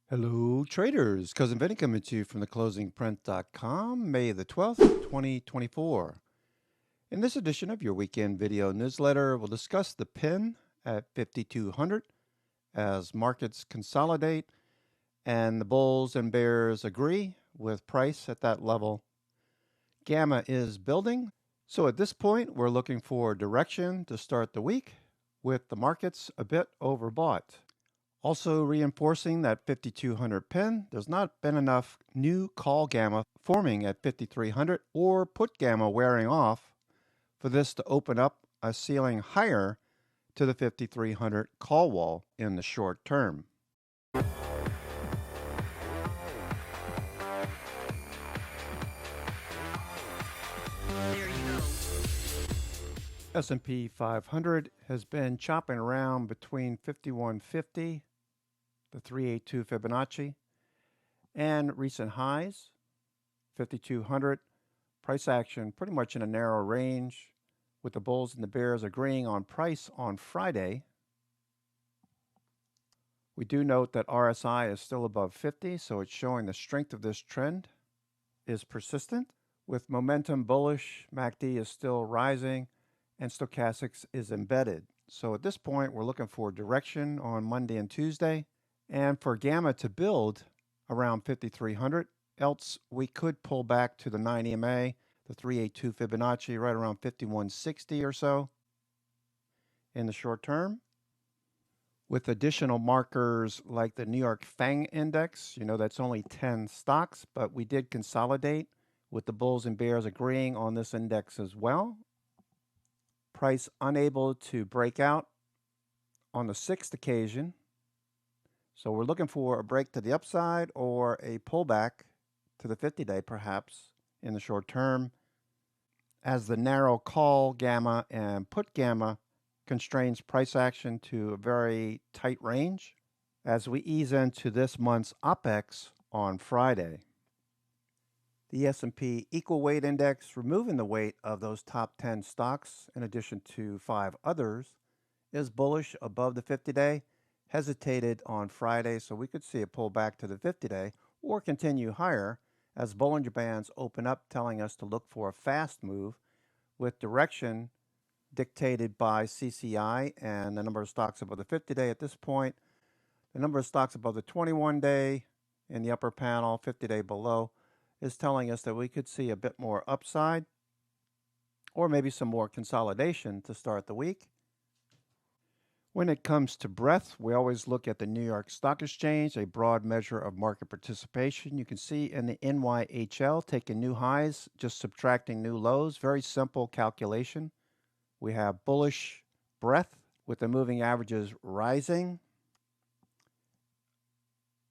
Hello, traders. Cousin Vinny coming to you from theclosingprint.com, May the 12th, 2024. In this edition of your weekend video newsletter, we'll discuss the pin at 5,200 as markets consolidate and the bulls and bears agree with price at that level. Gamma is building. So at this point, we're looking for direction to start the week with the markets a bit overbought. Also reinforcing that 5,200 pin, there's not been enough new call gamma forming at 5,300 or put gamma wearing off for this to open up a ceiling higher to the 5,300 call wall in the short term. S&P 500 has been chopping around between 5150, the 382 Fibonacci, and recent highs, 5,200. Price action pretty much in a narrow range, with the bulls and the bears agreeing on price on Friday. We do note that RSI is still above 50, so it's showing the strength of this trend is persistent. With momentum bullish, MACD is still rising, and stochastics is embedded. So at this point, we're looking for direction on Monday and Tuesday, and for gamma to build around 5,300. Else, we could pull back to the 9 EMA, the 382 Fibonacci, right around 5160 or so in the short term. With additional markers like the New York FANG index, that's only 10 stocks, but we did consolidate with the bulls and bears agreeing on this index as well. Price unable to break out on the 6th occasion. So we're looking for a break to the upside or a pullback to the 50-day perhaps in the short term, as the narrow call gamma and put gamma constrains price action to a very tight range as we ease into this month's OPEX on Friday. The S&P Equal Weight Index, removing the weight of those top 10 stocks in addition to 5 others, is bullish above the 50-day, hesitated on Friday, so we could see a pullback to the 50-day or continue higher as Bollinger Bands open up, telling us to look for a fast move with direction dictated by CCI and the number of stocks above the 50-day at this point. The number of stocks above the 21-day in the upper panel, 50-day below, is telling us that we could see a bit more upside or maybe some more consolidation to start the week. When it comes to breadth, we always look at the New York Stock Exchange, a broad measure of market participation. You can see in the NYHL taking new highs, just subtracting new lows. Very simple calculation. We have bullish breadth with the moving averages rising.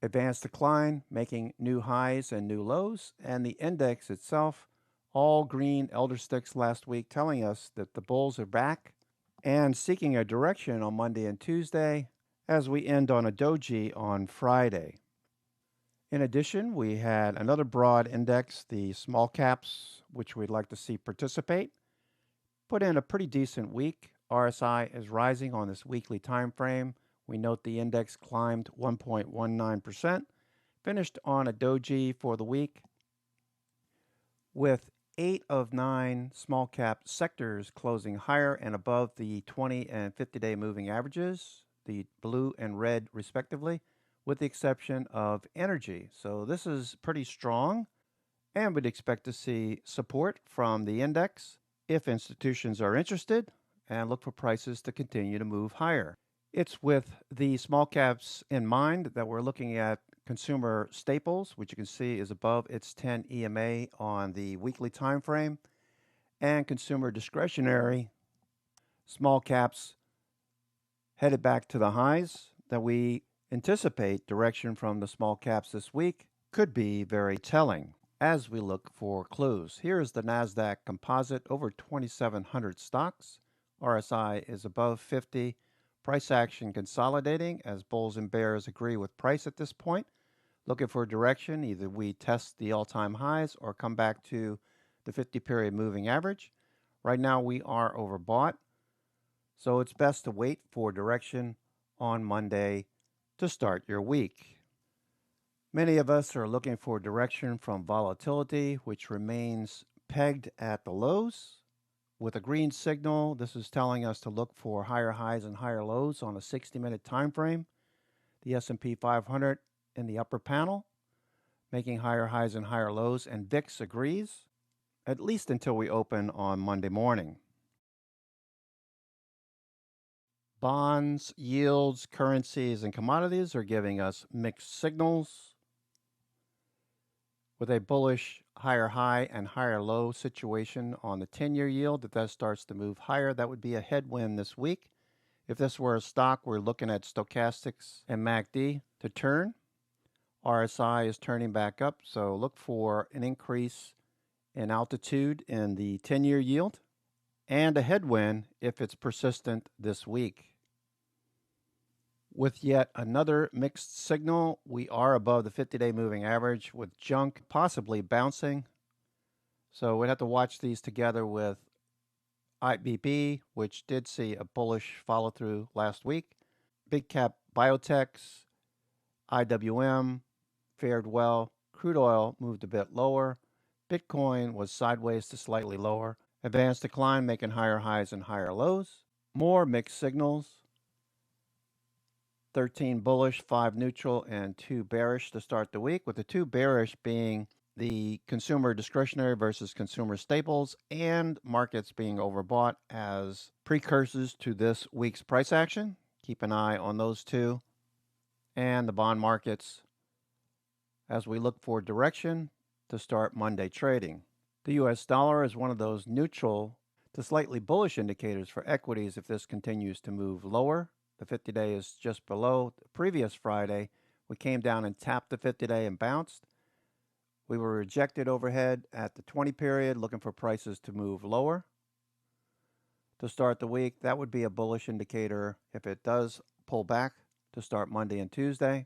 Advanced decline, making new highs and new lows, and the index itself, all green elder sticks last week, telling us that the bulls are back and seeking a direction on Monday and Tuesday as we end on a doji on Friday. In addition, we had another broad index, the small caps, which we'd like to see participate, put in a pretty decent week. RSI is rising on this weekly time frame. We note the index climbed 1.19%, finished on a doji for the week, with 8 of 9 small cap sectors closing higher and above the 20 and 50-day moving averages, the blue and red respectively, with the exception of energy. So this is pretty strong, and we'd expect to see support from the index if institutions are interested and look for prices to continue to move higher. It's with the small caps in mind that we're looking at consumer staples, which you can see is above its 10 EMA on the weekly time frame, and consumer discretionary small caps headed back to the highs that we anticipate. Direction from the small caps this week could be very telling as we look for clues. Here is the NASDAQ composite, over 2,700 stocks. RSI is above 50. Price action consolidating as bulls and bears agree with price at this point. Looking for direction, either we test the all-time highs or come back to the 50-period moving average. Right now we are overbought, so it's best to wait for direction on Monday to start your week. Many of us are looking for direction from volatility, which remains pegged at the lows. With a green signal, this is telling us to look for higher highs and higher lows on a 60-minute time frame. The S&P 500 in the upper panel, making higher highs and higher lows, and VIX agrees, at least until we open on Monday morning. Bonds, yields, currencies, and commodities are giving us mixed signals. With a bullish higher high and higher low situation on the 10-year yield, if that starts to move higher, that would be a headwind this week. If this were a stock, we're looking at stochastics and MACD to turn. RSI is turning back up, so look for an increase in altitude in the 10-year yield and a headwind if it's persistent this week. With yet another mixed signal, we are above the 50-day moving average with junk possibly bouncing. So we'd have to watch these together with IBB, which did see a bullish follow through last week. Big cap biotechs, IWM fared well. Crude oil moved a bit lower. Bitcoin was sideways to slightly lower. Advanced decline making higher highs and higher lows. More mixed signals. 13 bullish, 5 neutral, and 2 bearish to start the week, with the 2 bearish being the consumer discretionary versus consumer staples and markets being overbought as precursors to this week's price action. Keep an eye on those two. And the bond markets as we look for direction to start Monday trading. The US dollar is one of those neutral to slightly bullish indicators for equities if this continues to move lower. The 50-day is just below. The previous Friday, we came down and tapped the 50-day and bounced. We were rejected overhead at the 20 period, looking for prices to move lower. To start the week, that would be a bullish indicator if it does pull back to start Monday and Tuesday.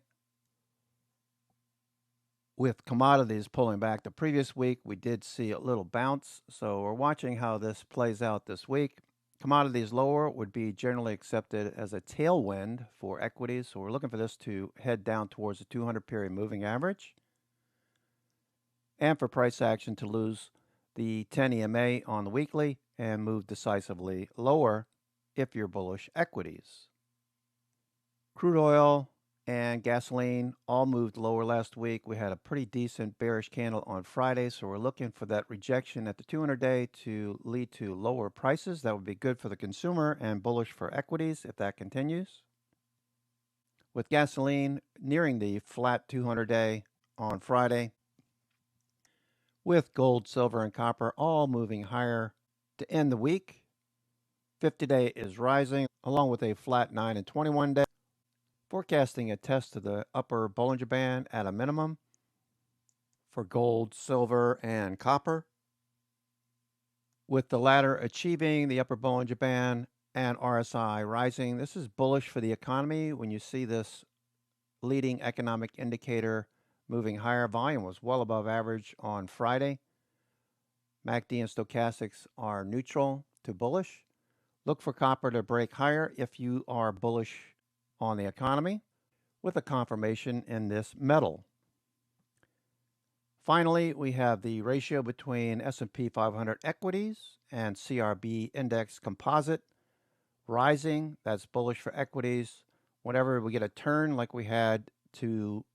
With commodities pulling back the previous week, we did see a little bounce, so we're watching how this plays out this week. Commodities lower would be generally accepted as a tailwind for equities, so we're looking for this to head down towards the 200-period moving average, and for price action to lose the 10 EMA on the weekly and move decisively lower if you're bullish equities. Crude oil and gasoline all moved lower last week. We had a pretty decent bearish candle on Friday, so we're looking for that rejection at the 200-day to lead to lower prices. That would be good for the consumer and bullish for equities if that continues. With gasoline nearing the flat 200-day on Friday, with gold, silver, and copper all moving higher to end the week. 50-day is rising along with a flat 9 and 21-day. Forecasting a test to the upper Bollinger Band at a minimum for gold, silver, and copper, with the latter achieving the upper Bollinger Band and RSI rising. This is bullish for the economy. When you see this leading economic indicator moving higher, volume was well above average on Friday. MACD and stochastics are neutral to bullish. Look for copper to break higher if you are bullish on the economy, with a confirmation in this metal. Finally, we have the ratio between S&P 500 equities and CRB index composite rising. That's bullish for equities. Whenever we get a turn like we had to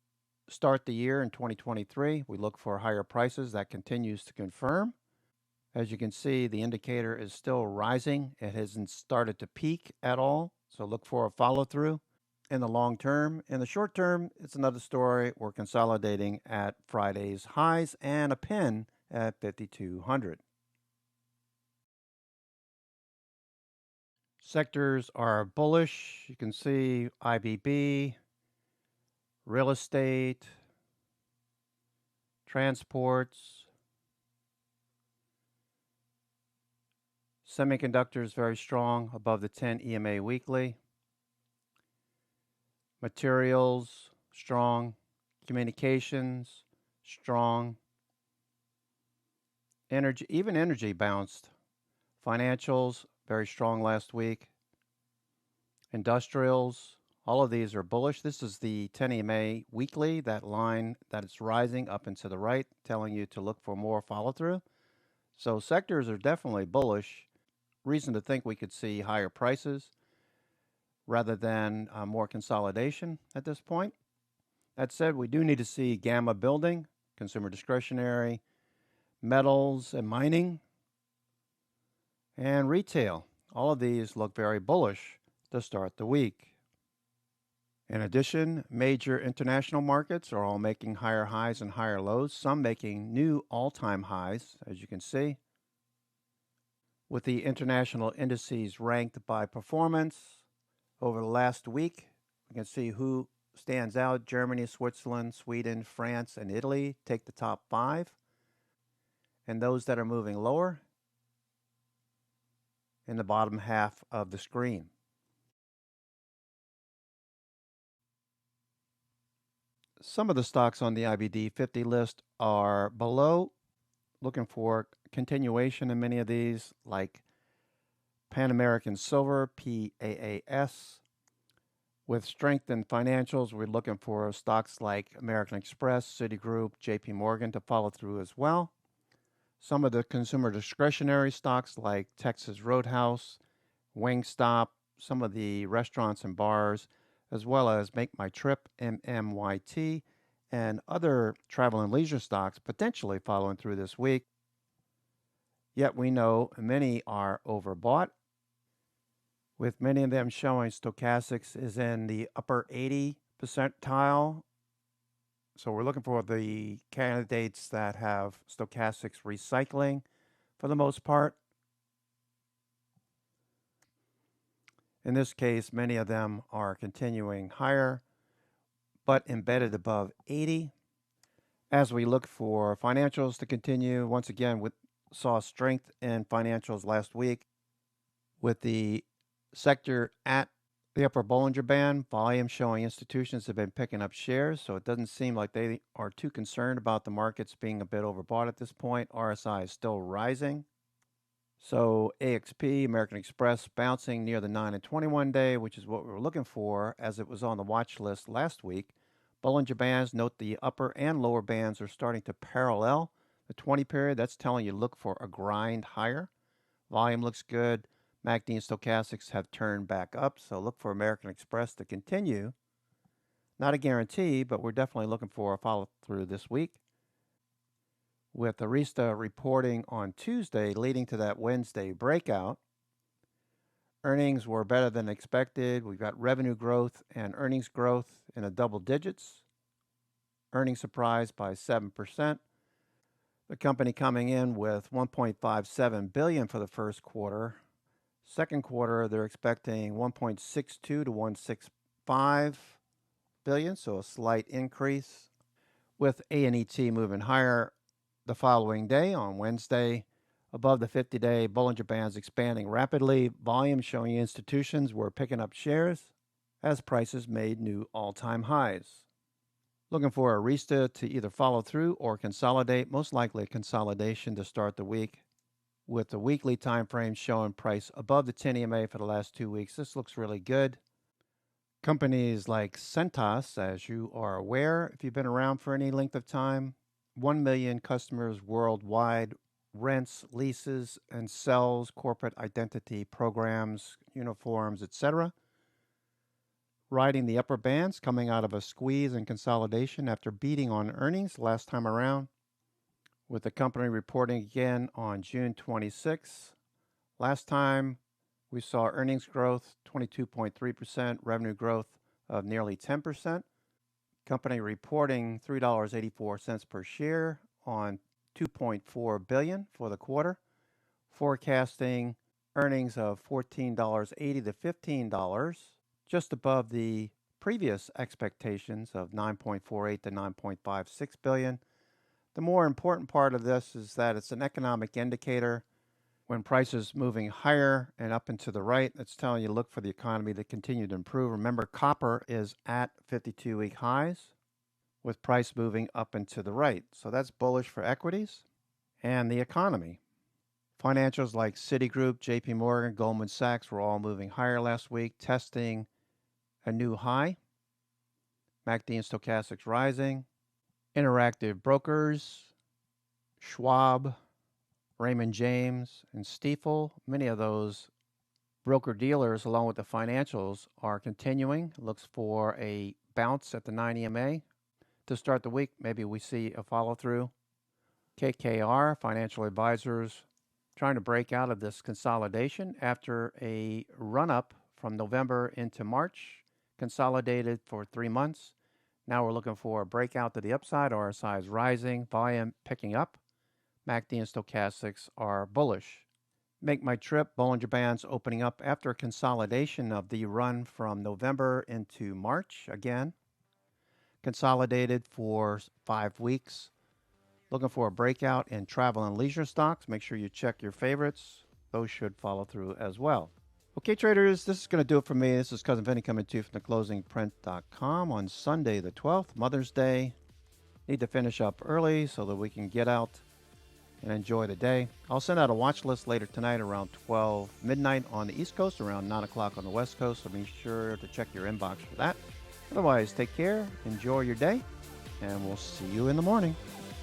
start the year in 2023, we look for higher prices. That continues to confirm. As you can see, the indicator is still rising. It hasn't started to peak at all, so look for a follow-through. In the long term. In the short term, it's another story. We're consolidating at Friday's highs and a pin at 5,200. Sectors are bullish. You can see IBB, real estate, transports, semiconductors very strong above the 10 EMA weekly. Materials, strong. Communications, strong. Energy, even energy bounced. Financials, very strong last week. Industrials, All of these are bullish. This is the 10 EMA weekly, that line that it's rising up and to the right, telling you to look for more follow through. So sectors are definitely bullish. Reason to think we could see higher prices rather than more consolidation at this point. That said, we do need to see gamma building, consumer discretionary, metals and mining, and retail. All of these look very bullish to start the week. In addition, major international markets are all making higher highs and higher lows, some making new all-time highs, as you can see. With the international indices ranked by performance over the last week, we can see who stands out. Germany, Switzerland, Sweden, France, and Italy take the top 5. And those that are moving lower in the bottom half of the screen. Some of the stocks on the IBD 50 list are below. Looking for continuation in many of these, like Pan American Silver, PAAS. With strength in financials, we're looking for stocks like American Express, Citigroup, JP Morgan to follow through as well. Some of the consumer discretionary stocks like Texas Roadhouse, Wingstop, some of the restaurants and bars, as well as Make My Trip, MMYT, and other travel and leisure stocks potentially following through this week. Yet we know many are overbought, with many of them showing stochastics is in the upper 80 percentile. So we're looking for the candidates that have stochastics recycling for the most part. In this case, many of them are continuing higher, but embedded above 80. As we look for financials to continue, once again, we saw strength in financials last week with the sector at the upper Bollinger Band. Volume showing institutions have been picking up shares, so it doesn't seem like they are too concerned about the markets being a bit overbought at this point. RSI is still rising. So AXP, American Express, bouncing near the 9 and 21 day, which is what we were looking for as it was on the watch list last week. Bollinger Bands, note the upper and lower bands are starting to parallel the 20 period. That's telling you look for a grind higher. Volume looks good. MACD and stochastics have turned back up, so look for American Express to continue. Not a guarantee, but we're definitely looking for a follow-through this week. With Arista reporting on Tuesday, leading to that Wednesday breakout. Earnings were better than expected. We've got revenue growth and earnings growth in the double digits. Earnings surprised by 7%. The company coming in with $1.57 billion for the first quarter. Second quarter, they're expecting $1.62 to $1.65 billion, so a slight increase. With ANET moving higher the following day on Wednesday, above the 50-day Bollinger Bands expanding rapidly. Volume showing institutions were picking up shares as prices made new all-time highs. Looking for Arista to either follow through or consolidate, most likely a consolidation to start the week. With the weekly time frame showing price above the 10 EMA for the last 2 weeks, this looks really good. Companies like Centos, as you are aware, if you've been around for any length of time, 1 million customers worldwide, rents, leases, and sells corporate identity programs, uniforms, etc. Riding the upper bands, coming out of a squeeze and consolidation after beating on earnings last time around. With the company reporting again on June 26. Last time we saw earnings growth 22.3%, revenue growth of nearly 10%. Company reporting $3.84 per share on $2.4 billion for the quarter, forecasting earnings of $14.80 to $15, just above the previous expectations of $9.48 to $9.56 billion. The more important part of this is that it's an economic indicator. When prices moving higher and up and to the right, it's telling you look for the economy to continue to improve. Remember, copper is at 52-week highs with price moving up and to the right. So that's bullish for equities and the economy. Financials like Citigroup, JP Morgan, Goldman Sachs were all moving higher last week, testing a new high. MACD and stochastics rising. Interactive brokers, Schwab, Raymond James, and Stifel, many of those broker-dealers, along with the financials, are continuing. Looks for a bounce at the 9 EMA to start the week. Maybe we see a follow-through. KKR, financial advisors, trying to break out of this consolidation after a run-up from November into March, consolidated for 3 months. Now we're looking for a breakout to the upside. RSI is rising, volume picking up. MACD and stochastics are bullish. Make my trip. Bollinger Bands opening up after a consolidation of the run from November into March. Again, consolidated for 5 weeks. Looking for a breakout in travel and leisure stocks. Make sure you check your favorites. Those should follow through as well. Okay, traders, this is going to do it for me. This is Cousin Vinny coming to you from theclosingprint.com on Sunday the 12th, Mother's Day. Need to finish up early so that we can get out and enjoy the day. I'll send out a watch list later tonight around 12 midnight on the East Coast, around 9 o'clock on the West Coast, so be sure to check your inbox for that. Otherwise, take care, enjoy your day, and we'll see you in the morning.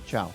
Ciao.